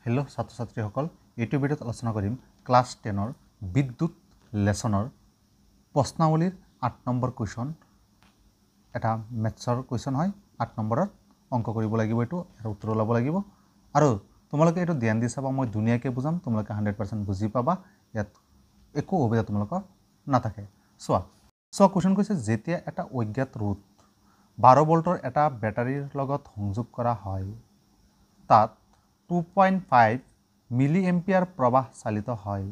Hello' ছাত্ৰ ছাত্ৰীসকল, এইটো ভিডিঅ'ত আলোচনা কৰিম ক্লাছ 10ৰ বিদ্যুৎ লেছনৰ প্ৰশ্নাৱলীৰ 8 নম্বৰ কুৱেশ্যন। এটা মেথছৰ কুৱেশ্যন হয়। 8 নম্বৰত অংক কৰিব লাগিব, এইটো আৰু উত্তৰ ওলাব লাগিব। আৰু তোমালোকে এইটো ধ্যান দি চাবা, মই ধুনীয়াকৈ বুজাম, তোমালোকে 100% বুজি পাবা, ইয়াত একো অসুবিধা তোমালোকৰ নাথাকে। চোৱা কুৱেশ্যন কৈছে, যেতিয়া এটা অজ্ঞাত ৰোধ 12 ভোল্টৰ এটা বেটাৰীৰ লগত সংযোগ কৰা হয়, তাত 2.5 মিলি এম্পিয়াৰ প্ৰবাহ চালিত হয়।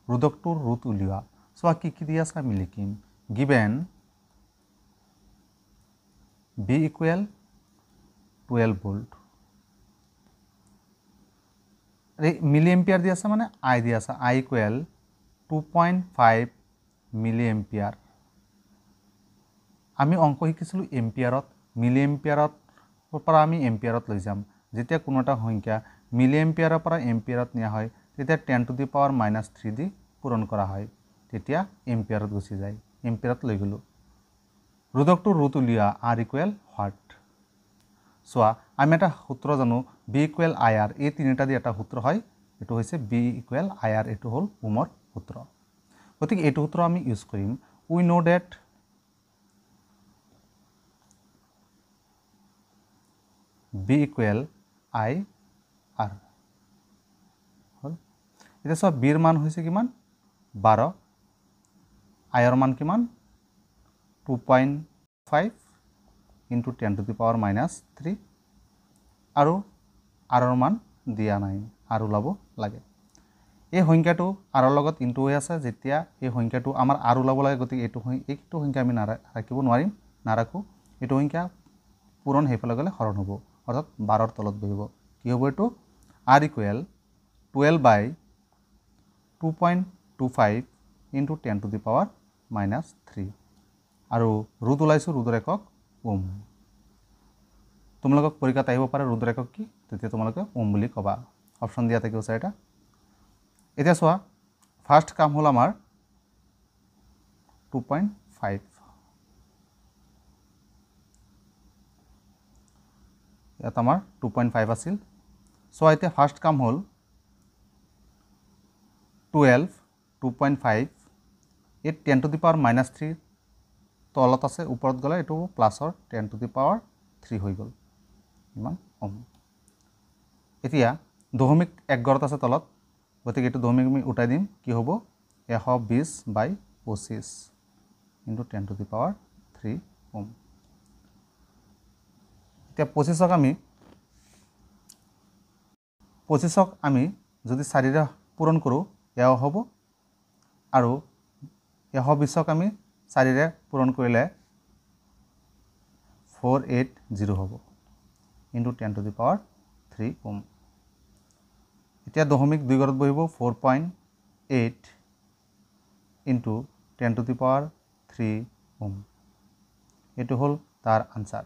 ৰোধকটোৰ ৰোধ উলিওৱা। চোৱা কি দিয়া আছে, আমি লিখিম গিভেন B ইকুৱেল 12 ভোল্ট। এই মিলি এম্পিয়াৰ দি আছে মানে আই দি আছে, আই ইকুৱেল 2.5 মিলি এম্পিয়াৰ। আমি অংক শিকিছিলোঁ এম্পিয়াৰত, মিলি এম্পিয়াৰৰ পৰা আমি এম্পিয়াৰত লৈ যাম। যেতিয়া কোনো এটা সংখ্যা মিলি এম্পিয়াৰৰ পৰা এম্পিয়াৰত নিয়া হয়, তেতিয়া 10⁻³ দি পূৰণ কৰা হয়, তেতিয়া এম্পিয়াৰত গুচি যায়, এম্পিয়াৰত লৈ গ'লোঁ। ৰোধকটোৰ ৰোধ উলিওৱা, R ইকুৱেল হোৱাট। চোৱা আমি এটা সূত্ৰ জানো, B ইকুৱেল IR, এই তিনিটা দি এটা সূত্ৰ হয়, এইটো হৈছে B ইকুৱেল IR, এইটো হ'ল ওমৰ সূত্ৰ। গতিকে এইটো সূত্ৰ আমি ইউজ কৰিম। We know that B equal IR হ'ল। এতিয়া চোৱা বিৰ মান হৈছে কিমান, 12, আইৰ মান কিমান, 2.5 ইনটু 10⁻³ আৰু আৰৰ মান দিয়া নাই, আৰু ওলাব লাগে। এই সংখ্যাটো আৰৰ লগত ইনটু হৈ আছে, যেতিয়া এই সংখ্যাটো আমাৰ আৰু ওলাব লাগে, গতিকে এইটো সংখ্যা আমি ৰাখিব নোৱাৰিম, নাৰাখোঁ। এইটো সংখ্যা পূৰণ সেইফালে গ'লে হৰণ হ'ব, অৰ্থাৎ 12ৰ তলত বহিব। কি হ'ব এইটো, R ইকুৱেল 12/2.25 ইনটু 10⁻³ আৰু ৰোধ ওলাইছোঁ, ৰোধৰ একক ওম। তোমালোকক পৰীক্ষাত আহিব পাৰে ৰোধৰ একক কি, তেতিয়া তোমালোকে ওম বুলি ক'বা, অপশ্যন দিয়া থাকিব 4টা। এতিয়া চোৱা ফাৰ্ষ্ট কাম হ'ল আমাৰ 2.5, ইয়াত আমাৰ 2.5 আছিল। চোৱা এতিয়া ফাৰ্ষ্ট কাম হ'ল 12, 2.5, এই 10⁻³ তলত আছে, ওপৰত গ'লে এইটো প্লাছৰ 10⁻³ হৈ গ'ল, ইমান ওম। এতিয়া দশমিক 1 ঘৰত আছে তলত, গতিকে এইটো দশমিক আমি উঠাই দিম, কি হ'ব 120/25 ইনটু 10⁻³ ওম। এতিয়া 25ক আমি যদি 4ৰে পূৰণ কৰোঁ, এয়াও হ'ব, আৰু 120ক আমি 4ৰে পূৰণ কৰিলে 480 হ'ব ইনটু 10⁻³ ওম। এতিয়া দশমিক 2 ঘৰত বহিব, 4.8 ইনটু 10⁻³ ওম। এইটো হ'ল তাৰ আনচাৰ।